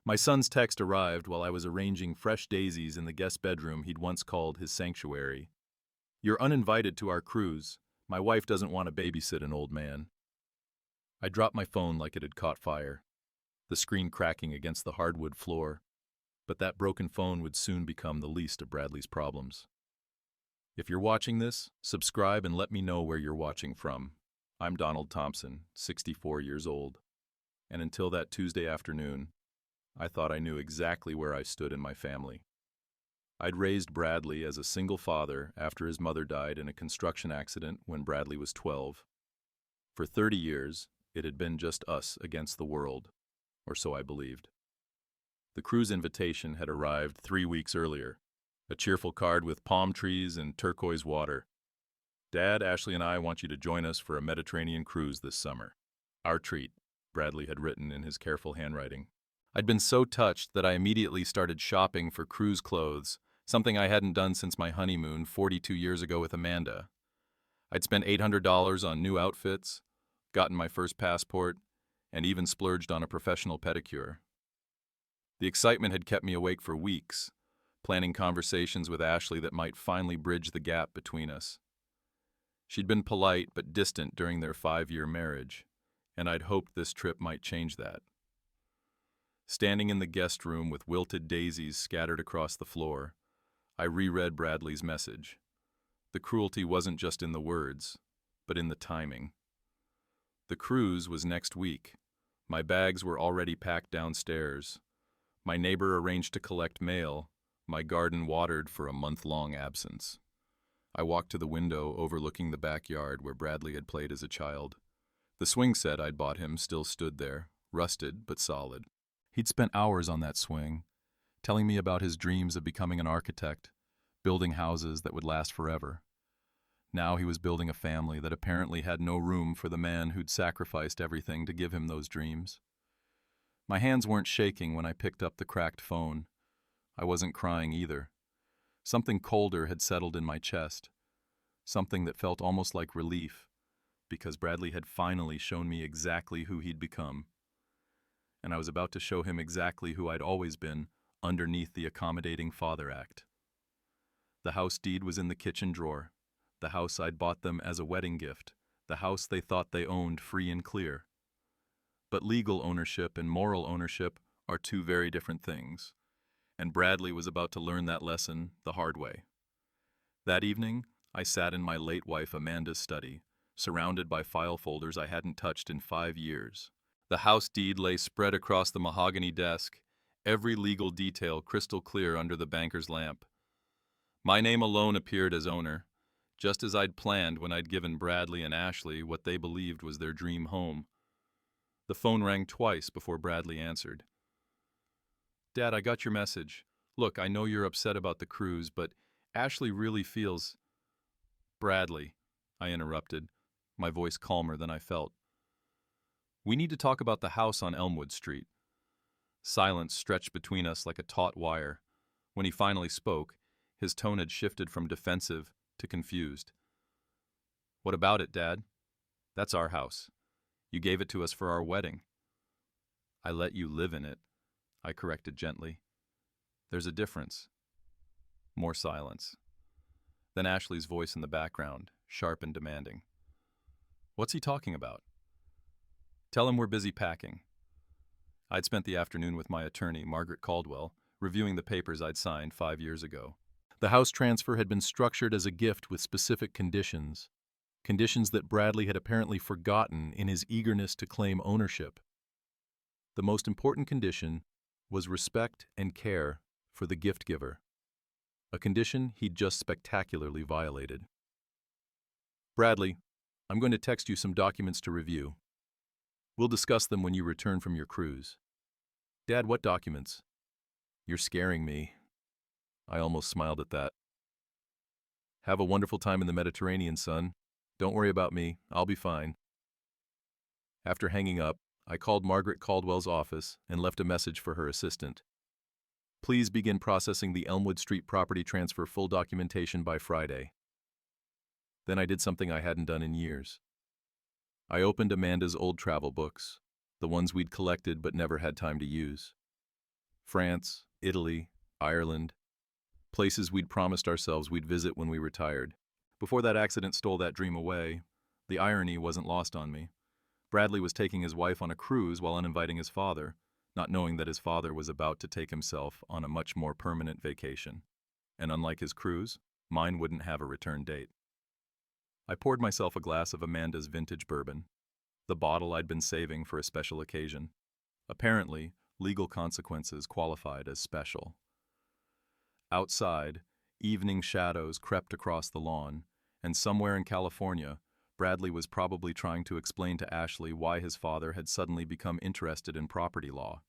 My son's text arrived while I was arranging fresh daisies in the guest bedroom he'd once called his sanctuary. "You're uninvited to our cruise. My wife doesn't want to babysit an old man." I dropped my phone like it had caught fire, the screen cracking against the hardwood floor, but that broken phone would soon become the least of Bradley's problems. If you're watching this, subscribe and let me know where you're watching from. I'm Donald Thompson, 64 years old, and until that Tuesday afternoon, I thought I knew exactly where I stood in my family. I'd raised Bradley as a single father after his mother died in a construction accident when Bradley was 12. For 30 years, it had been just us against the world, or so I believed. The cruise invitation had arrived 3 weeks earlier, a cheerful card with palm trees and turquoise water. "Dad, Ashley, and I want you to join us for a Mediterranean cruise this summer. Our treat," Bradley had written in his careful handwriting. I'd been so touched that I immediately started shopping for cruise clothes, something I hadn't done since my honeymoon 42 years ago with Amanda. I'd spent $800 on new outfits, gotten my first passport, and even splurged on a professional pedicure. The excitement had kept me awake for weeks, planning conversations with Ashley that might finally bridge the gap between us. She'd been polite but distant during their 5-year marriage, and I'd hoped this trip might change that. Standing in the guest room with wilted daisies scattered across the floor, I reread Bradley's message. The cruelty wasn't just in the words, but in the timing. The cruise was next week. My bags were already packed downstairs. My neighbor arranged to collect mail, my garden watered for a month-long absence. I walked to the window overlooking the backyard where Bradley had played as a child. The swing set I'd bought him still stood there, rusted but solid. He'd spent hours on that swing, telling me about his dreams of becoming an architect, building houses that would last forever. Now he was building a family that apparently had no room for the man who'd sacrificed everything to give him those dreams. My hands weren't shaking when I picked up the cracked phone. I wasn't crying either. Something colder had settled in my chest, something that felt almost like relief, because Bradley had finally shown me exactly who he'd become. And I was about to show him exactly who I'd always been underneath the accommodating father act. The house deed was in the kitchen drawer, the house I'd bought them as a wedding gift, the house they thought they owned free and clear. But legal ownership and moral ownership are two very different things, and Bradley was about to learn that lesson the hard way. That evening, I sat in my late wife Amanda's study, surrounded by file folders I hadn't touched in 5 years. The house deed lay spread across the mahogany desk, every legal detail crystal clear under the banker's lamp. My name alone appeared as owner, just as I'd planned when I'd given Bradley and Ashley what they believed was their dream home. The phone rang twice before Bradley answered. "Dad, I got your message. Look, I know you're upset about the cruise, but Ashley really feels—" "Bradley," I interrupted, my voice calmer than I felt. "We need to talk about the house on Elmwood Street." Silence stretched between us like a taut wire. When he finally spoke, his tone had shifted from defensive to confused. "What about it, Dad? That's our house. You gave it to us for our wedding." "I let you live in it," I corrected gently. "There's a difference." More silence. Then Ashley's voice in the background, sharp and demanding. "What's he talking about?" "Tell him we're busy packing." I'd spent the afternoon with my attorney, Margaret Caldwell, reviewing the papers I'd signed 5 years ago. The house transfer had been structured as a gift with specific conditions, conditions that Bradley had apparently forgotten in his eagerness to claim ownership. The most important condition was respect and care for the gift giver, a condition he'd just spectacularly violated. "Bradley, I'm going to text you some documents to review. We'll discuss them when you return from your cruise." "Dad, what documents?" "You're scaring me." I almost smiled at that. "Have a wonderful time in the Mediterranean, son. Don't worry about me. I'll be fine." After hanging up, I called Margaret Caldwell's office and left a message for her assistant. "Please begin processing the Elmwood Street property transfer full documentation by Friday." Then I did something I hadn't done in years. I opened Amanda's old travel books, the ones we'd collected but never had time to use. France, Italy, Ireland, places we'd promised ourselves we'd visit when we retired. Before that accident stole that dream away, the irony wasn't lost on me. Bradley was taking his wife on a cruise while uninviting his father, not knowing that his father was about to take himself on a much more permanent vacation. And unlike his cruise, mine wouldn't have a return date. I poured myself a glass of Amanda's vintage bourbon, the bottle I'd been saving for a special occasion. Apparently, legal consequences qualified as special. Outside, evening shadows crept across the lawn, and somewhere in California, Bradley was probably trying to explain to Ashley why his father had suddenly become interested in property law.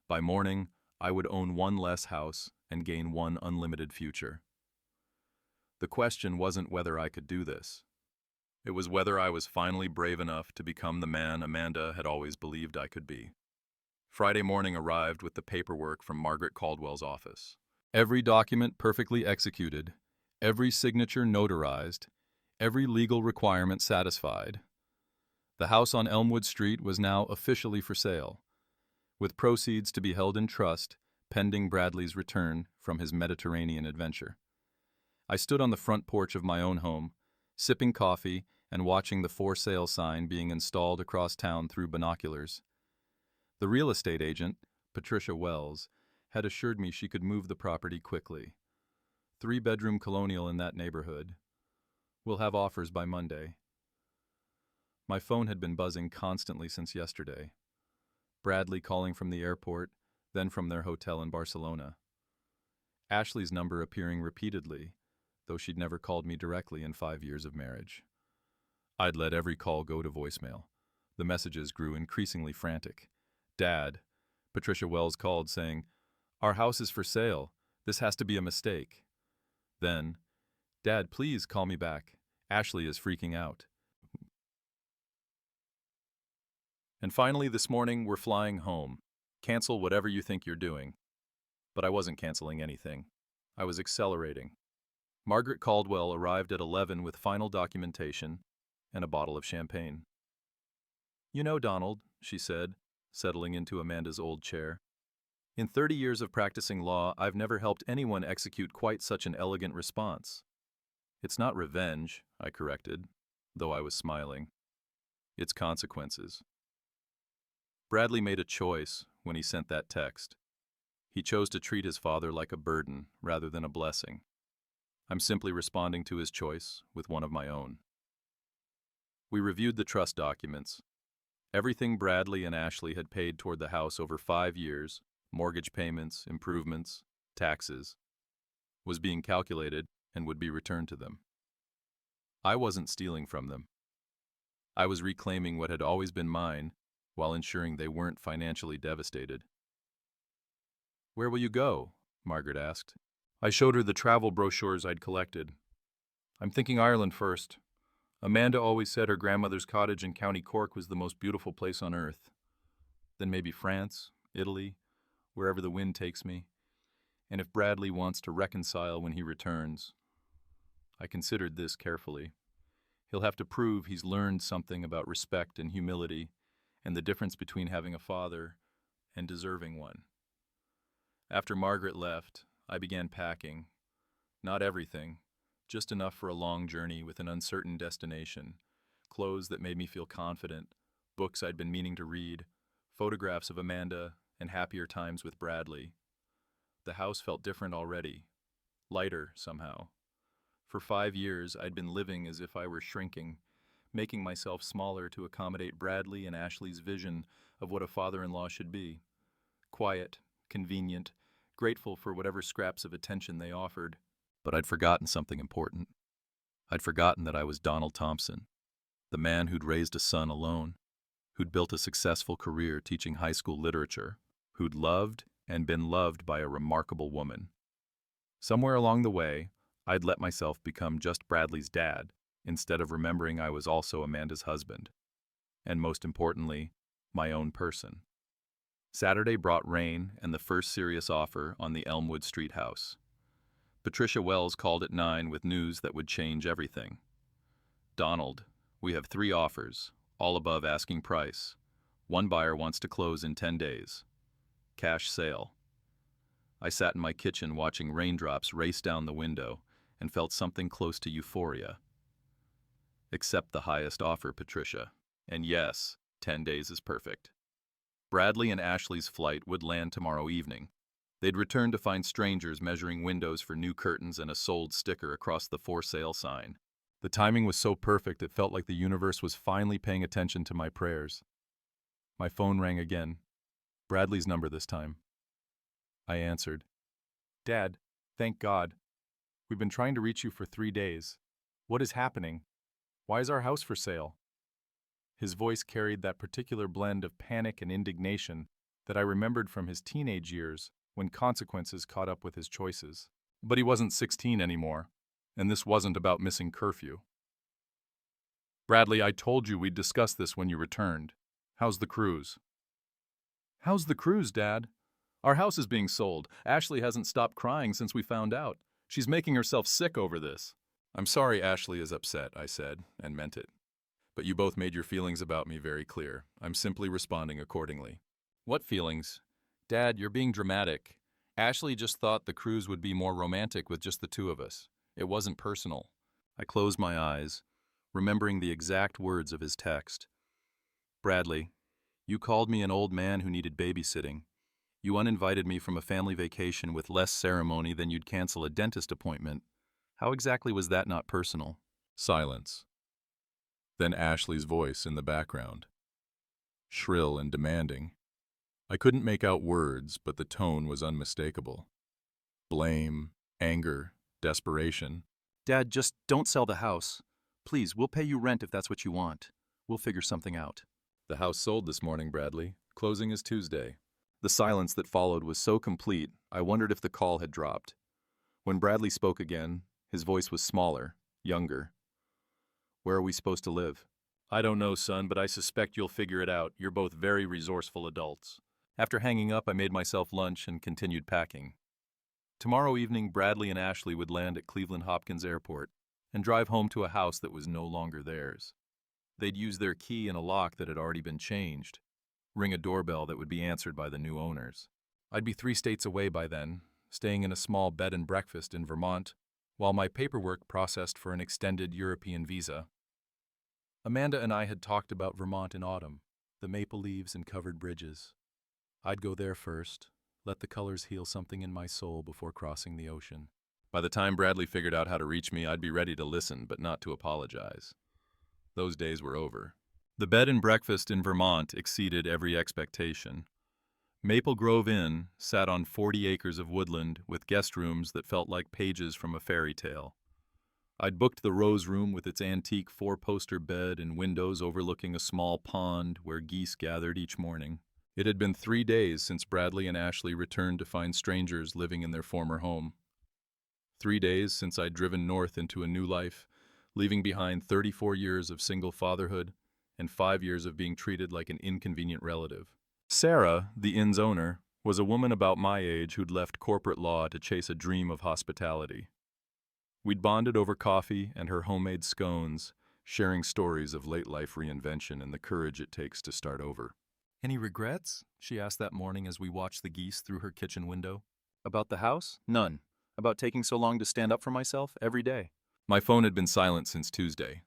By morning, I would own one less house and gain one unlimited future. The question wasn't whether I could do this. It was whether I was finally brave enough to become the man Amanda had always believed I could be. Friday morning arrived with the paperwork from Margaret Caldwell's office. Every document perfectly executed, every signature notarized, every legal requirement satisfied. The house on Elmwood Street was now officially for sale, with proceeds to be held in trust pending Bradley's return from his Mediterranean adventure. I stood on the front porch of my own home, sipping coffee and watching the for sale sign being installed across town through binoculars. The real estate agent, Patricia Wells, had assured me she could move the property quickly. 3-bedroom colonial in that neighborhood. We'll have offers by Monday. My phone had been buzzing constantly since yesterday. Bradley calling from the airport, then from their hotel in Barcelona. Ashley's number appearing repeatedly, though she'd never called me directly in 5 years of marriage. I'd let every call go to voicemail. The messages grew increasingly frantic. Dad, Patricia Wells called saying, "Our house is for sale. This has to be a mistake." Then, "Dad, please call me back. Ashley is freaking out." And finally, this morning, we're flying home. Cancel whatever you think you're doing. But I wasn't canceling anything. I was accelerating. Margaret Caldwell arrived at 11 with final documentation and a bottle of champagne. "You know, Donald," she said, settling into Amanda's old chair, "in 30 years of practicing law, I've never helped anyone execute quite such an elegant response." "It's not revenge," I corrected, though I was smiling. "It's consequences." Bradley made a choice when he sent that text. He chose to treat his father like a burden rather than a blessing. I'm simply responding to his choice with one of my own. We reviewed the trust documents. Everything Bradley and Ashley had paid toward the house over 5 years, mortgage payments, improvements, taxes, was being calculated and would be returned to them. I wasn't stealing from them. I was reclaiming what had always been mine while ensuring they weren't financially devastated. "Where will you go?" Margaret asked. I showed her the travel brochures I'd collected. "I'm thinking Ireland first. Amanda always said her grandmother's cottage in County Cork was the most beautiful place on earth. Then maybe France, Italy, wherever the wind takes me. And if Bradley wants to reconcile when he returns." I considered this carefully. He'll have to prove he's learned something about respect and humility and the difference between having a father and deserving one. After Margaret left, I began packing. Not everything, just enough for a long journey with an uncertain destination, clothes that made me feel confident, books I'd been meaning to read, photographs of Amanda, and happier times with Bradley. The house felt different already, lighter somehow. For 5 years, I'd been living as if I were shrinking, making myself smaller to accommodate Bradley and Ashley's vision of what a father-in-law should be. Quiet, convenient, grateful for whatever scraps of attention they offered. But I'd forgotten something important. I'd forgotten that I was Donald Thompson, the man who'd raised a son alone, who'd built a successful career teaching high school literature, who'd loved and been loved by a remarkable woman. Somewhere along the way, I'd let myself become just Bradley's dad, instead of remembering I was also Amanda's husband. And most importantly, my own person. Saturday brought rain and the first serious offer on the Elmwood Street house. Patricia Wells called at 9 with news that would change everything. "Donald, we have 3 offers, all above asking price. One buyer wants to close in 10 days. Cash sale. I sat in my kitchen watching raindrops race down the window and felt something close to euphoria. Accept the highest offer, Patricia. And yes, 10 days is perfect. Bradley and Ashley's flight would land tomorrow evening. They'd return to find strangers measuring windows for new curtains and a sold sticker across the for sale sign. The timing was so perfect it felt like the universe was finally paying attention to my prayers. My phone rang again. Bradley's number this time. I answered. Dad, thank God. We've been trying to reach you for 3 days. What is happening? Why is our house for sale? His voice carried that particular blend of panic and indignation that I remembered from his teenage years when consequences caught up with his choices. But he wasn't 16 anymore, and this wasn't about missing curfew. Bradley, I told you we'd discuss this when you returned. How's the cruise? How's the cruise, Dad? Our house is being sold. Ashley hasn't stopped crying since we found out. She's making herself sick over this. I'm sorry Ashley is upset, I said, and meant it. But you both made your feelings about me very clear. I'm simply responding accordingly. What feelings? Dad, you're being dramatic. Ashley just thought the cruise would be more romantic with just the two of us. It wasn't personal. I closed my eyes, remembering the exact words of his text. Bradley, you called me an old man who needed babysitting. You uninvited me from a family vacation with less ceremony than you'd cancel a dentist appointment. How exactly was that not personal? Silence. Then Ashley's voice in the background. Shrill and demanding. I couldn't make out words, but the tone was unmistakable. Blame, anger, desperation. Dad, just don't sell the house. Please, we'll pay you rent if that's what you want. We'll figure something out. The house sold this morning, Bradley. Closing is Tuesday. The silence that followed was so complete, I wondered if the call had dropped. When Bradley spoke again, his voice was smaller, younger. Where are we supposed to live? I don't know, son, but I suspect you'll figure it out. You're both very resourceful adults. After hanging up, I made myself lunch and continued packing. Tomorrow evening, Bradley and Ashley would land at Cleveland Hopkins Airport and drive home to a house that was no longer theirs. They'd use their key in a lock that had already been changed, ring a doorbell that would be answered by the new owners. I'd be 3 states away by then, staying in a small bed and breakfast in Vermont, while my paperwork processed for an extended European visa. Amanda and I had talked about Vermont in autumn, the maple leaves and covered bridges. I'd go there first, let the colors heal something in my soul before crossing the ocean. By the time Bradley figured out how to reach me, I'd be ready to listen, but not to apologize. Those days were over. The bed and breakfast in Vermont exceeded every expectation. Maple Grove Inn sat on 40 acres of woodland with guest rooms that felt like pages from a fairy tale. I'd booked the Rose Room with its antique 4-poster bed and windows overlooking a small pond where geese gathered each morning. It had been 3 days since Bradley and Ashley returned to find strangers living in their former home. 3 days since I'd driven north into a new life, leaving behind 34 years of single fatherhood and 5 years of being treated like an inconvenient relative. Sarah, the inn's owner, was a woman about my age who'd left corporate law to chase a dream of hospitality. We'd bonded over coffee and her homemade scones, sharing stories of late-life reinvention and the courage it takes to start over. Any regrets? She asked that morning as we watched the geese through her kitchen window. About the house? None. About taking so long to stand up for myself every day. My phone had been silent since Tuesday.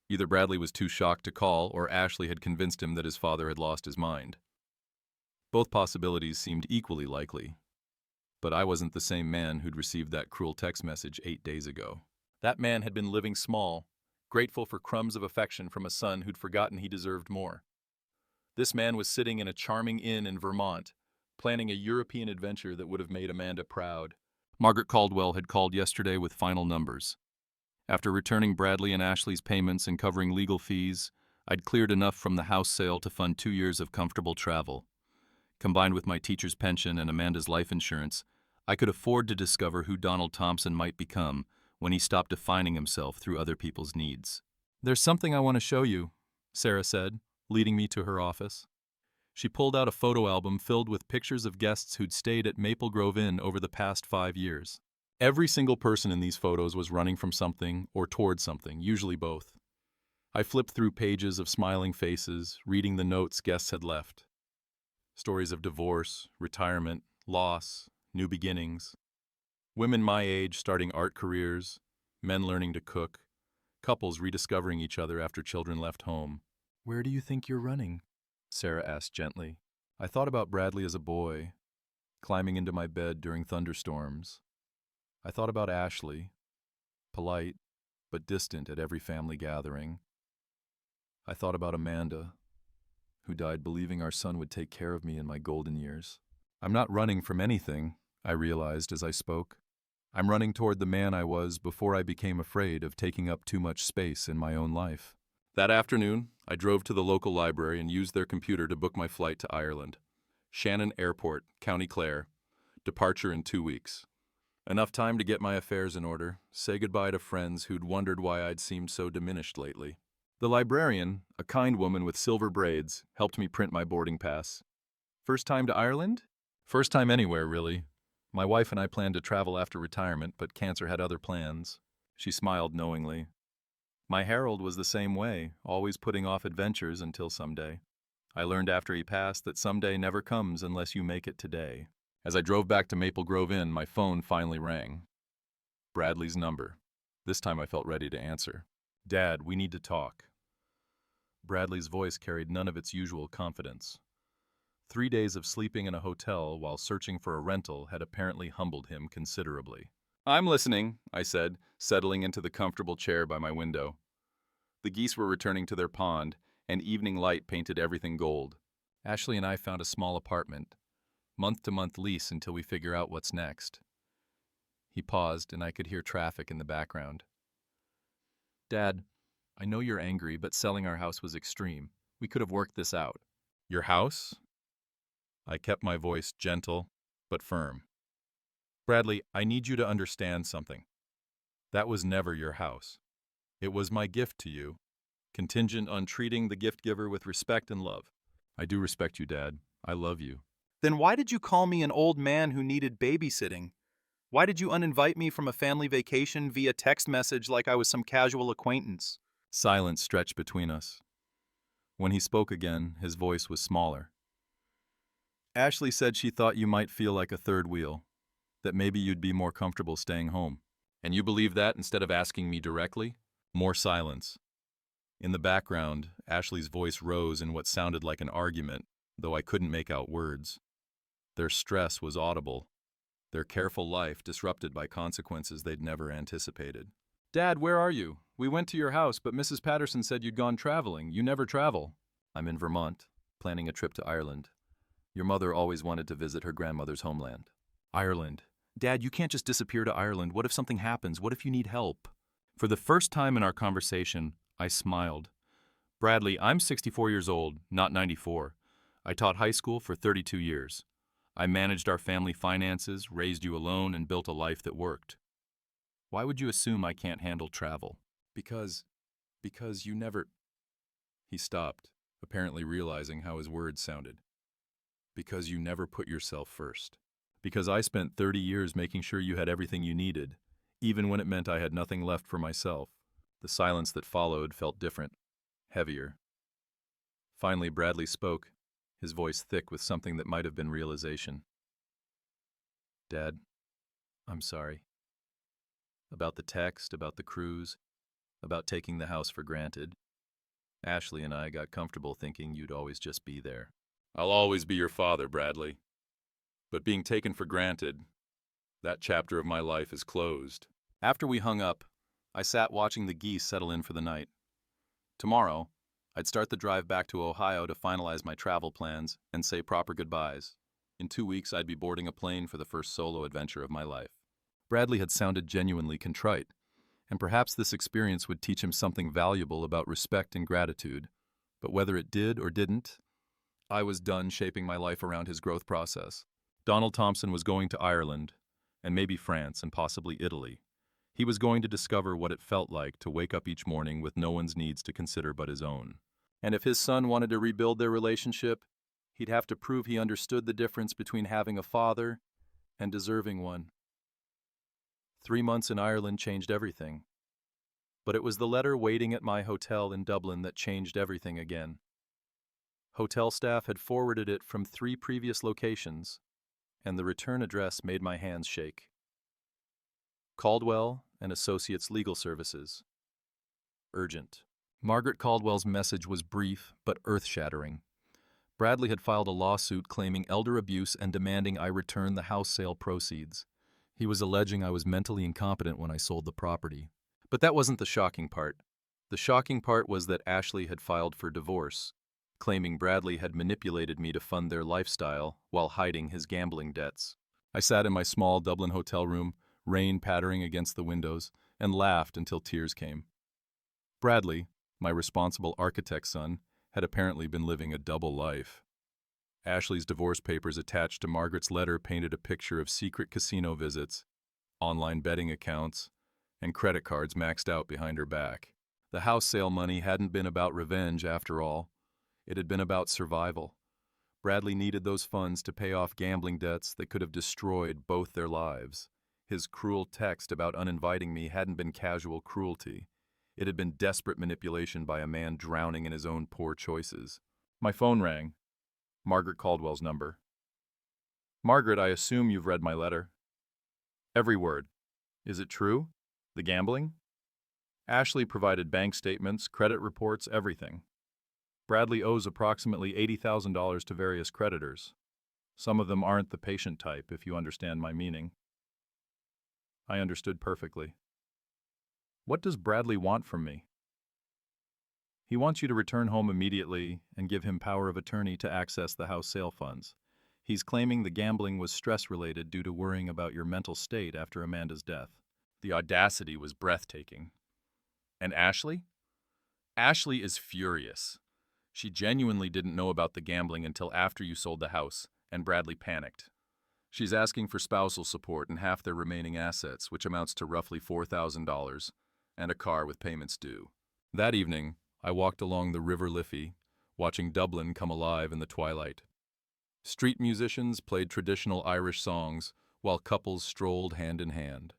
Either Bradley was too shocked to call, or Ashley had convinced him that his father had lost his mind. Both possibilities seemed equally likely. But I wasn't the same man who'd received that cruel text message 8 days ago. That man had been living small, grateful for crumbs of affection from a son who'd forgotten he deserved more. This man was sitting in a charming inn in Vermont, planning a European adventure that would have made Amanda proud. Margaret Caldwell had called yesterday with final numbers. After returning Bradley and Ashley's payments and covering legal fees, I'd cleared enough from the house sale to fund 2 years of comfortable travel. Combined with my teacher's pension and Amanda's life insurance, I could afford to discover who Donald Thompson might become when he stopped defining himself through other people's needs. There's something I want to show you, Sarah said, leading me to her office. She pulled out a photo album filled with pictures of guests who'd stayed at Maple Grove Inn over the past 5 years. Every single person in these photos was running from something or toward something, usually both. I flipped through pages of smiling faces, reading the notes guests had left. Stories of divorce, retirement, loss, new beginnings. Women my age starting art careers, men learning to cook, couples rediscovering each other after children left home. "Where do you think you're running?" Sarah asked gently. I thought about Bradley as a boy, climbing into my bed during thunderstorms. I thought about Ashley, polite but distant at every family gathering. I thought about Amanda, who died believing our son would take care of me in my golden years. I'm not running from anything, I realized as I spoke. I'm running toward the man I was before I became afraid of taking up too much space in my own life. That afternoon, I drove to the local library and used their computer to book my flight to Ireland. Shannon Airport, County Clare. Departure in 2 weeks. Enough time to get my affairs in order, say goodbye to friends who'd wondered why I'd seemed so diminished lately. The librarian, a kind woman with silver braids, helped me print my boarding pass. First time to Ireland? First time anywhere, really. My wife and I planned to travel after retirement, but cancer had other plans. She smiled knowingly. My Harold was the same way, always putting off adventures until someday. I learned after he passed that someday never comes unless you make it today. As I drove back to Maple Grove Inn, my phone finally rang. Bradley's number. This time I felt ready to answer. "Dad, we need to talk." Bradley's voice carried none of its usual confidence. 3 days of sleeping in a hotel while searching for a rental had apparently humbled him considerably. "I'm listening," I said, settling into the comfortable chair by my window. The geese were returning to their pond, and evening light painted everything gold. "Ashley and I found a small apartment. Month-to-month lease until we figure out what's next." He paused, and I could hear traffic in the background. "Dad, I know you're angry, but selling our house was extreme. We could have worked this out." "Your house?" I kept my voice gentle, but firm. "Bradley, I need you to understand something. That was never your house. It was my gift to you, contingent on treating the gift giver with respect and love. I do respect you, Dad. I love you." "Then why did you call me an old man who needed babysitting? Why did you uninvite me from a family vacation via text message like I was some casual acquaintance?" Silence stretched between us. When he spoke again, his voice was smaller. "Ashley said she thought you might feel like a third wheel, that maybe you'd be more comfortable staying home. And you believe that instead of asking me directly?" More silence. In the background, Ashley's voice rose in what sounded like an argument, though I couldn't make out words. Their stress was audible, their careful life disrupted by consequences they'd never anticipated. "Dad, where are you? We went to your house, but Mrs. Patterson said you'd gone traveling. You never travel." "I'm in Vermont, planning a trip to Ireland. Your mother always wanted to visit her grandmother's homeland." "Ireland. Dad, you can't just disappear to Ireland. What if something happens? What if you need help?" For the first time in our conversation, I smiled. "Bradley, I'm 64 years old, not 94. I taught high school for 32 years. I managed our family finances, raised you alone, and built a life that worked. Why would you assume I can't handle travel?" Because you never—" He stopped, apparently realizing how his words sounded. "Because you never put yourself first. Because I spent 30 years making sure you had everything you needed, even when it meant I had nothing left for myself." The silence that followed felt different, heavier. Finally, Bradley spoke, his voice thick with something that might have been realization. "Dad, I'm sorry. About the text, about the cruise, about taking the house for granted. Ashley and I got comfortable thinking you'd always just be there." "I'll always be your father, Bradley. But being taken for granted, that chapter of my life is closed." After we hung up, I sat watching the geese settle in for the night. Tomorrow, I'd start the drive back to Ohio to finalize my travel plans and say proper goodbyes. In 2 weeks, I'd be boarding a plane for the first solo adventure of my life. Bradley had sounded genuinely contrite, and perhaps this experience would teach him something valuable about respect and gratitude. But whether it did or didn't, I was done shaping my life around his growth process. Donald Thompson was going to Ireland, and maybe France, and possibly Italy. He was going to discover what it felt like to wake up each morning with no one's needs to consider but his own. And if his son wanted to rebuild their relationship, he'd have to prove he understood the difference between having a father and deserving one. 3 months in Ireland changed everything. But it was the letter waiting at my hotel in Dublin that changed everything again. Hotel staff had forwarded it from 3 previous locations, and the return address made my hands shake. Caldwell and Associates Legal Services. Urgent. Margaret Caldwell's message was brief but earth-shattering. Bradley had filed a lawsuit claiming elder abuse and demanding I return the house sale proceeds. He was alleging I was mentally incompetent when I sold the property. But that wasn't the shocking part. The shocking part was that Ashley had filed for divorce, claiming Bradley had manipulated me to fund their lifestyle while hiding his gambling debts. I sat in my small Dublin hotel room, rain pattering against the windows, and laughed until tears came. Bradley, my responsible architect's son, had apparently been living a double life. Ashley's divorce papers attached to Margaret's letter painted a picture of secret casino visits, online betting accounts, and credit cards maxed out behind her back. The house sale money hadn't been about revenge after all. It had been about survival. Bradley needed those funds to pay off gambling debts that could have destroyed both their lives. His cruel text about uninviting me hadn't been casual cruelty. It had been desperate manipulation by a man drowning in his own poor choices. My phone rang. Margaret Caldwell's number. Margaret, I assume you've read my letter. Every word. Is it true? The gambling? Ashley provided bank statements, credit reports, everything. Bradley owes approximately $80,000 to various creditors. Some of them aren't the patient type, if you understand my meaning. I understood perfectly. What does Bradley want from me? He wants you to return home immediately and give him power of attorney to access the house sale funds. He's claiming the gambling was stress-related due to worrying about your mental state after Amanda's death. The audacity was breathtaking. And Ashley? Ashley is furious. She genuinely didn't know about the gambling until after you sold the house, and Bradley panicked. She's asking for spousal support and half their remaining assets, which amounts to roughly $4,000, and a car with payments due. That evening, I walked along the River Liffey, watching Dublin come alive in the twilight. Street musicians played traditional Irish songs, while couples strolled hand in hand.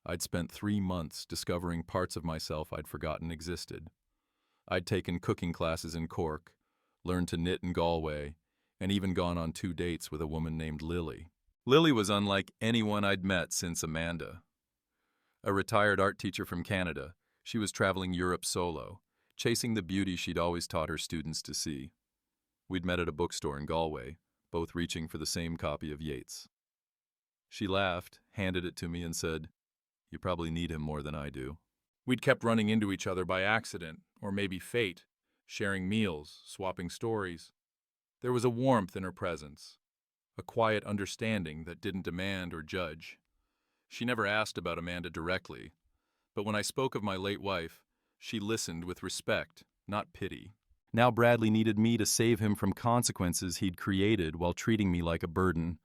I'd spent 3 months discovering parts of myself I'd forgotten existed. I'd taken cooking classes in Cork, learned to knit in Galway, and even gone on 2 dates with a woman named Lily. Lily was unlike anyone I'd met since Amanda. A retired art teacher from Canada, she was traveling Europe solo, chasing the beauty she'd always taught her students to see. We'd met at a bookstore in Galway, both reaching for the same copy of Yeats. She laughed, handed it to me, and said, "You probably need him more than I do." We'd kept running into each other by accident, or maybe fate, sharing meals, swapping stories. There was a warmth in her presence, a quiet understanding that didn't demand or judge. She never asked about Amanda directly, but when I spoke of my late wife, she listened with respect, not pity. Now Bradley needed me to save him from consequences he'd created while treating me like a burden.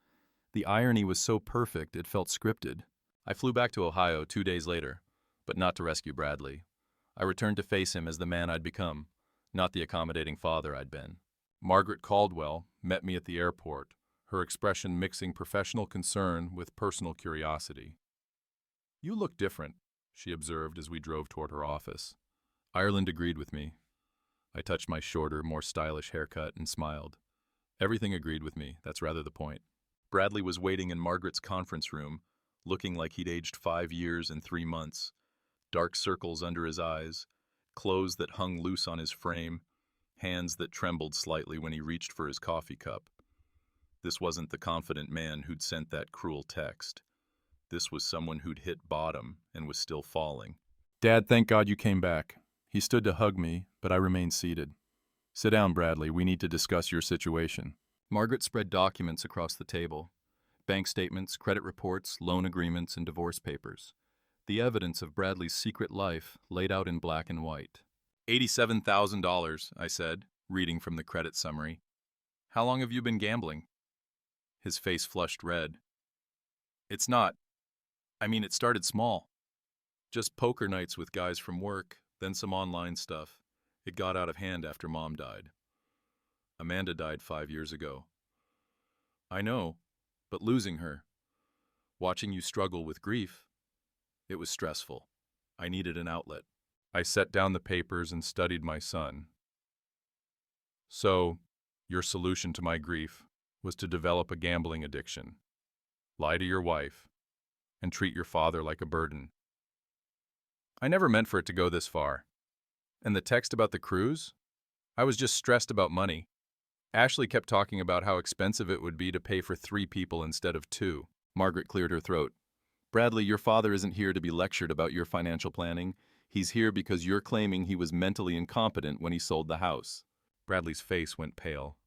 The irony was so perfect it felt scripted. I flew back to Ohio 2 days later, but not to rescue Bradley. I returned to face him as the man I'd become, not the accommodating father I'd been. Margaret Caldwell met me at the airport, her expression mixing professional concern with personal curiosity. "You look different," she observed as we drove toward her office. Ireland agreed with me. I touched my shorter, more stylish haircut and smiled. Everything agreed with me, that's rather the point. Bradley was waiting in Margaret's conference room, looking like he'd aged 5 years and 3 months. Dark circles under his eyes, clothes that hung loose on his frame, hands that trembled slightly when he reached for his coffee cup. This wasn't the confident man who'd sent that cruel text. This was someone who'd hit bottom and was still falling. "Dad, thank God you came back." He stood to hug me, but I remained seated. "Sit down, Bradley. We need to discuss your situation." Margaret spread documents across the table. Bank statements, credit reports, loan agreements, and divorce papers. The evidence of Bradley's secret life laid out in black and white. $87,000, I said, reading from the credit summary. "How long have you been gambling?" His face flushed red. It started small. Just poker nights with guys from work, then some online stuff. It got out of hand after Mom died. Amanda died 5 years ago. I know, but losing her, watching you struggle with grief, it was stressful. I needed an outlet. I set down the papers and studied my son. "So, your solution to my grief?" was to develop a gambling addiction, lie to your wife, and treat your father like a burden. I never meant for it to go this far. And the text about the cruise? I was just stressed about money. Ashley kept talking about how expensive it would be to pay for 3 people instead of 2. Margaret cleared her throat. Bradley, your father isn't here to be lectured about your financial planning. He's here because you're claiming he was mentally incompetent when he sold the house. Bradley's face went pale.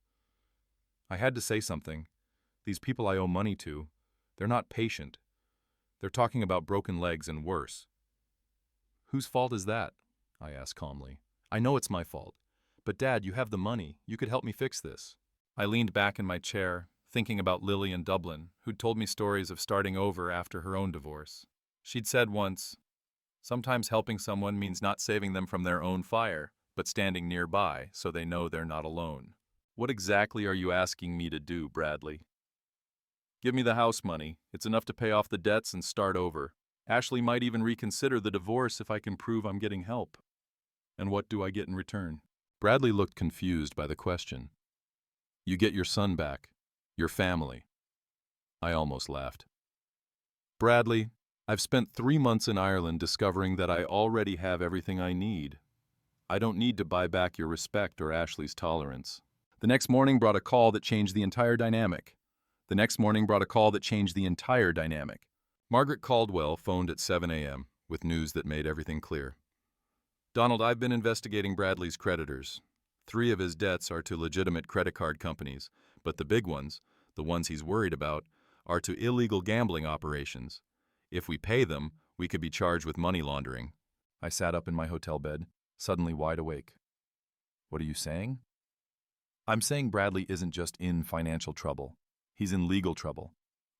I had to say something. These people I owe money to, they're not patient. They're talking about broken legs and worse. Whose fault is that? I asked calmly. I know it's my fault. But Dad, you have the money. You could help me fix this. I leaned back in my chair, thinking about Lily in Dublin, who'd told me stories of starting over after her own divorce. She'd said once, sometimes helping someone means not saving them from their own fire, but standing nearby so they know they're not alone. What exactly are you asking me to do, Bradley? Give me the house money. It's enough to pay off the debts and start over. Ashley might even reconsider the divorce if I can prove I'm getting help. And what do I get in return? Bradley looked confused by the question. You get your son back. Your family. I almost laughed. Bradley, I've spent 3 months in Ireland discovering that I already have everything I need. I don't need to buy back your respect or Ashley's tolerance. The next morning brought a call that changed the entire dynamic. Margaret Caldwell phoned at 7 a.m. with news that made everything clear. Donald, I've been investigating Bradley's creditors. 3 of his debts are to legitimate credit card companies, but the big ones, the ones he's worried about, are to illegal gambling operations. If we pay them, we could be charged with money laundering. I sat up in my hotel bed, suddenly wide awake. What are you saying? I'm saying Bradley isn't just in financial trouble. He's in legal trouble.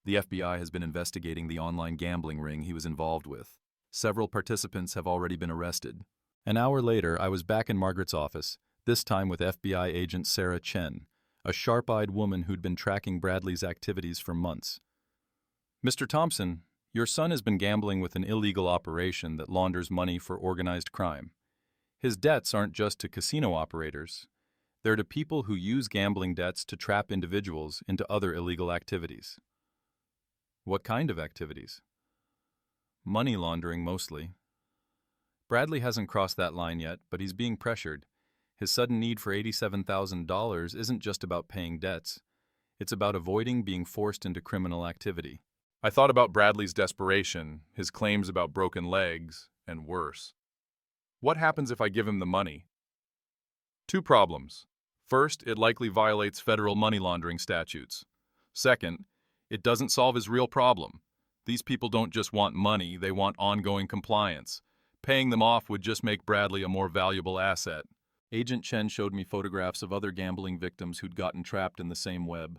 The FBI has been investigating the online gambling ring he was involved with. Several participants have already been arrested. An hour later, I was back in Margaret's office, this time with FBI agent Sarah Chen, a sharp-eyed woman who'd been tracking Bradley's activities for months. Mr. Thompson, your son has been gambling with an illegal operation that launders money for organized crime. His debts aren't just to casino operators. They're to people who use gambling debts to trap individuals into other illegal activities. What kind of activities? Money laundering, mostly. Bradley hasn't crossed that line yet, but he's being pressured. His sudden need for $87,000 isn't just about paying debts. It's about avoiding being forced into criminal activity. I thought about Bradley's desperation, his claims about broken legs, and worse. What happens if I give him the money? 2 problems. First, it likely violates federal money laundering statutes. Second, it doesn't solve his real problem. These people don't just want money, they want ongoing compliance. Paying them off would just make Bradley a more valuable asset. Agent Chen showed me photographs of other gambling victims who'd gotten trapped in the same web.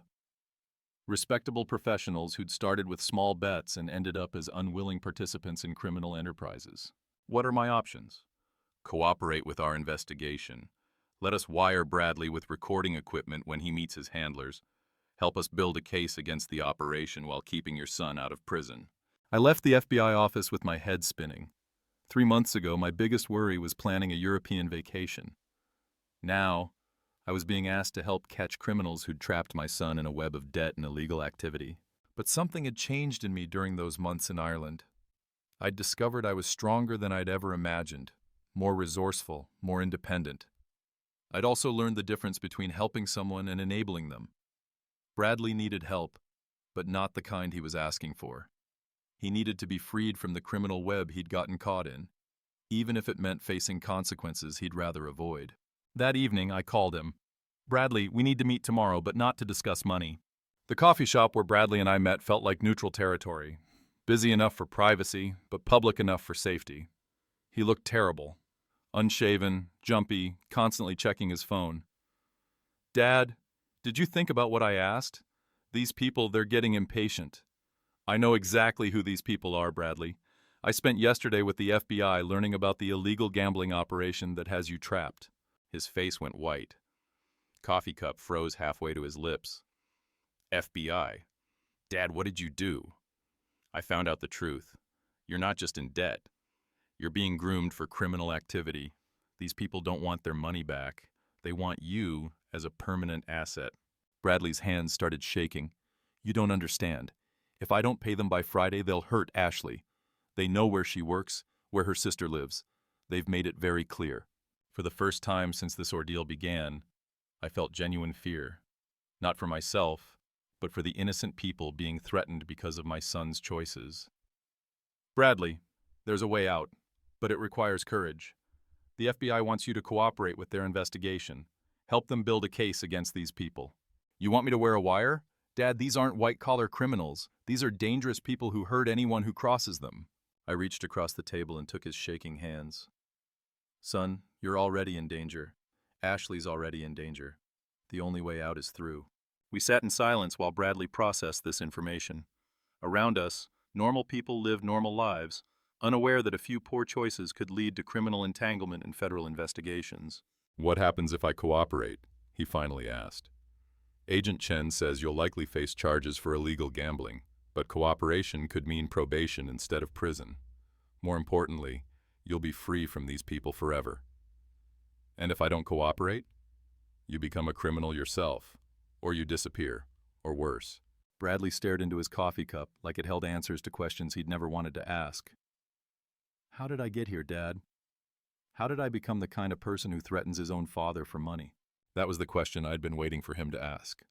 Respectable professionals who'd started with small bets and ended up as unwilling participants in criminal enterprises. What are my options? Cooperate with our investigation. Let us wire Bradley with recording equipment when he meets his handlers. Help us build a case against the operation while keeping your son out of prison. I left the FBI office with my head spinning. 3 months ago, my biggest worry was planning a European vacation. Now, I was being asked to help catch criminals who'd trapped my son in a web of debt and illegal activity. But something had changed in me during those months in Ireland. I'd discovered I was stronger than I'd ever imagined, more resourceful, more independent. I'd also learned the difference between helping someone and enabling them. Bradley needed help, but not the kind he was asking for. He needed to be freed from the criminal web he'd gotten caught in, even if it meant facing consequences he'd rather avoid. That evening, I called him. Bradley, we need to meet tomorrow, but not to discuss money. The coffee shop where Bradley and I met felt like neutral territory, busy enough for privacy, but public enough for safety. He looked terrible, unshaven, jumpy, constantly checking his phone. Dad, did you think about what I asked? These people, they're getting impatient. I know exactly who these people are, Bradley. I spent yesterday with the FBI learning about the illegal gambling operation that has you trapped. His face went white. Coffee cup froze halfway to his lips. FBI. Dad, what did you do? I found out the truth. You're not just in debt. You're being groomed for criminal activity. These people don't want their money back. They want you as a permanent asset. Bradley's hands started shaking. You don't understand. If I don't pay them by Friday, they'll hurt Ashley. They know where she works, where her sister lives. They've made it very clear. For the first time since this ordeal began, I felt genuine fear. Not for myself, but for the innocent people being threatened because of my son's choices. Bradley, there's a way out, but it requires courage. The FBI wants you to cooperate with their investigation. Help them build a case against these people. You want me to wear a wire? Dad, these aren't white-collar criminals. These are dangerous people who hurt anyone who crosses them. I reached across the table and took his shaking hands. Son, you're already in danger. Ashley's already in danger. The only way out is through. We sat in silence while Bradley processed this information. Around us, normal people lived normal lives, unaware that a few poor choices could lead to criminal entanglement in federal investigations. What happens if I cooperate? He finally asked. Agent Chen says you'll likely face charges for illegal gambling, but cooperation could mean probation instead of prison. More importantly, you'll be free from these people forever. And if I don't cooperate? You become a criminal yourself, or you disappear, or worse. Bradley stared into his coffee cup like it held answers to questions he'd never wanted to ask. How did I get here, Dad? How did I become the kind of person who threatens his own father for money? That was the question I'd been waiting for him to ask.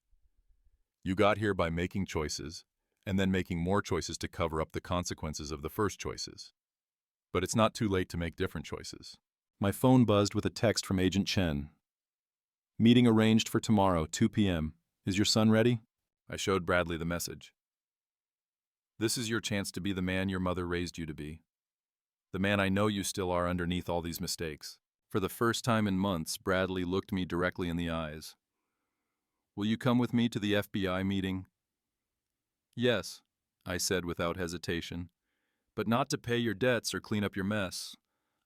You got here by making choices, and then making more choices to cover up the consequences of the first choices. But it's not too late to make different choices. My phone buzzed with a text from Agent Chen. Meeting arranged for tomorrow, 2 p.m. Is your son ready? I showed Bradley the message. This is your chance to be the man your mother raised you to be. The man I know you still are underneath all these mistakes. For the first time in months, Bradley looked me directly in the eyes. Will you come with me to the FBI meeting? Yes, I said without hesitation. But not to pay your debts or clean up your mess.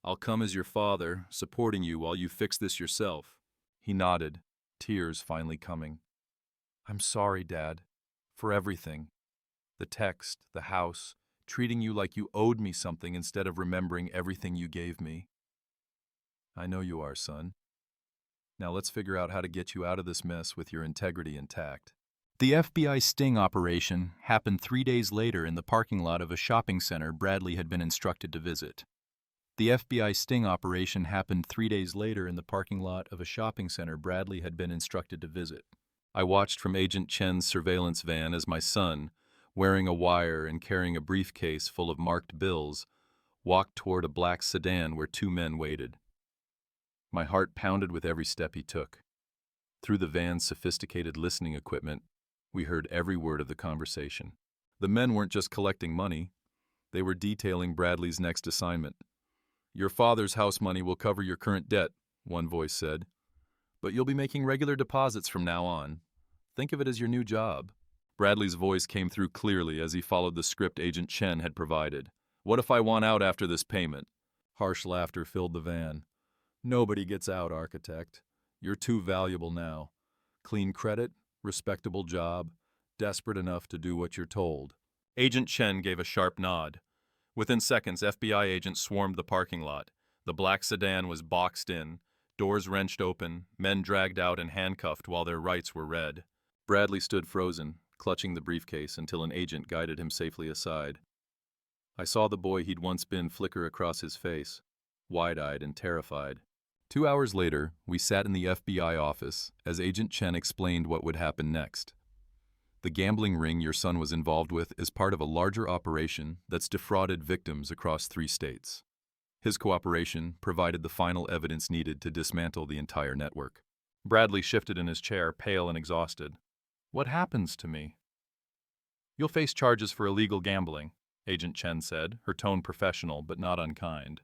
I'll come as your father, supporting you while you fix this yourself. He nodded, tears finally coming. I'm sorry, Dad, for everything. The text, the house, treating you like you owed me something instead of remembering everything you gave me. I know you are, son. Now let's figure out how to get you out of this mess with your integrity intact. The FBI sting operation happened 3 days later in the parking lot of a shopping center Bradley had been instructed to visit. The FBI sting operation happened 3 days later in the parking lot of a shopping center Bradley had been instructed to visit. I watched from Agent Chen's surveillance van as my son, wearing a wire and carrying a briefcase full of marked bills, walked toward a black sedan where 2 men waited. My heart pounded with every step he took. Through the van's sophisticated listening equipment, we heard every word of the conversation. The men weren't just collecting money. They were detailing Bradley's next assignment. Your father's house money will cover your current debt, one voice said. But you'll be making regular deposits from now on. Think of it as your new job. Bradley's voice came through clearly as he followed the script Agent Chen had provided. What if I want out after this payment? Harsh laughter filled the van. Nobody gets out, architect. You're too valuable now. Clean credit, respectable job, desperate enough to do what you're told. Agent Chen gave a sharp nod. Within seconds, FBI agents swarmed the parking lot. The black sedan was boxed in, doors wrenched open, men dragged out and handcuffed while their rights were read. Bradley stood frozen, clutching the briefcase until an agent guided him safely aside. I saw the boy he'd once been flicker across his face, wide-eyed and terrified. 2 hours later, we sat in the FBI office as Agent Chen explained what would happen next. The gambling ring your son was involved with is part of a larger operation that's defrauded victims across 3 states. His cooperation provided the final evidence needed to dismantle the entire network. Bradley shifted in his chair, pale and exhausted. What happens to me? You'll face charges for illegal gambling, Agent Chen said, her tone professional but not unkind.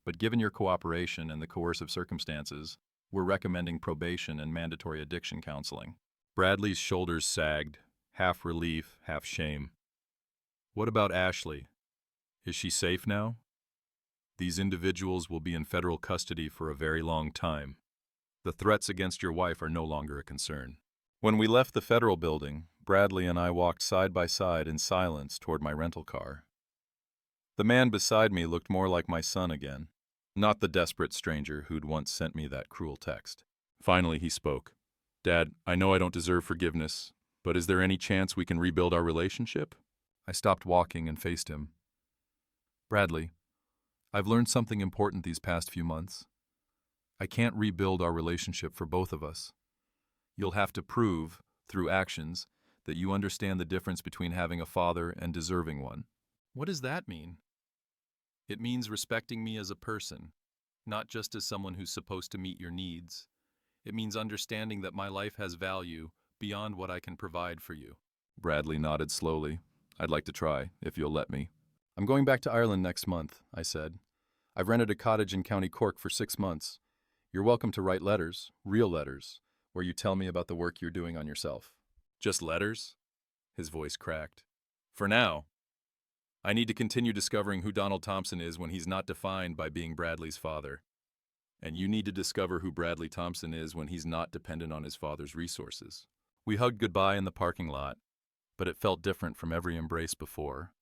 But given your cooperation and the coercive circumstances, we're recommending probation and mandatory addiction counseling. Bradley's shoulders sagged, half relief, half shame. What about Ashley? Is she safe now? These individuals will be in federal custody for a very long time. The threats against your wife are no longer a concern. When we left the federal building, Bradley and I walked side by side in silence toward my rental car. The man beside me looked more like my son again, not the desperate stranger who'd once sent me that cruel text. Finally, he spoke. Dad, I know I don't deserve forgiveness, but is there any chance we can rebuild our relationship? I stopped walking and faced him. Bradley, I've learned something important these past few months. I can't rebuild our relationship for both of us. You'll have to prove, through actions, that you understand the difference between having a father and deserving one. What does that mean? It means respecting me as a person, not just as someone who's supposed to meet your needs. It means understanding that my life has value beyond what I can provide for you. Bradley nodded slowly. I'd like to try, if you'll let me. I'm going back to Ireland next month, I said. I've rented a cottage in County Cork for 6 months. You're welcome to write letters, real letters, where you tell me about the work you're doing on yourself. Just letters? His voice cracked. For now. I need to continue discovering who Donald Thompson is when he's not defined by being Bradley's father. And you need to discover who Bradley Thompson is when he's not dependent on his father's resources. We hugged goodbye in the parking lot, but it felt different from every embrace before.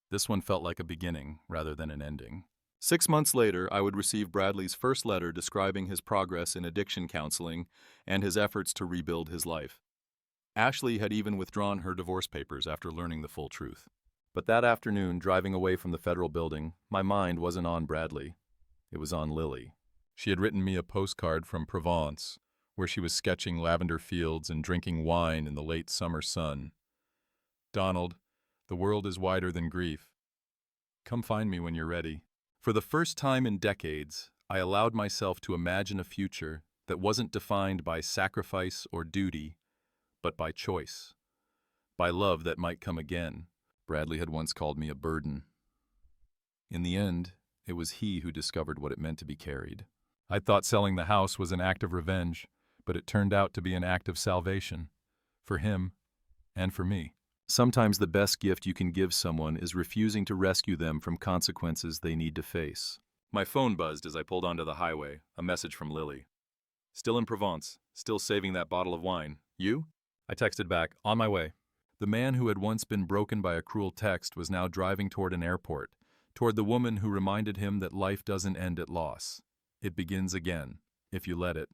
This one felt like a beginning rather than an ending. 6 months later, I would receive Bradley's first letter describing his progress in addiction counseling and his efforts to rebuild his life. Ashley had even withdrawn her divorce papers after learning the full truth. But that afternoon, driving away from the federal building, my mind wasn't on Bradley. It was on Lily. She had written me a postcard from Provence, where she was sketching lavender fields and drinking wine in the late summer sun. Donald, the world is wider than grief. Come find me when you're ready. For the first time in decades, I allowed myself to imagine a future that wasn't defined by sacrifice or duty, but by choice, by love that might come again. Bradley had once called me a burden. In the end, it was he who discovered what it meant to be carried. I thought selling the house was an act of revenge, but it turned out to be an act of salvation, for him and for me. Sometimes the best gift you can give someone is refusing to rescue them from consequences they need to face. My phone buzzed as I pulled onto the highway, a message from Lily. Still in Provence, still saving that bottle of wine. You? I texted back, on my way. The man who had once been broken by a cruel text was now driving toward an airport, toward the woman who reminded him that life doesn't end at loss. It begins again, if you let it.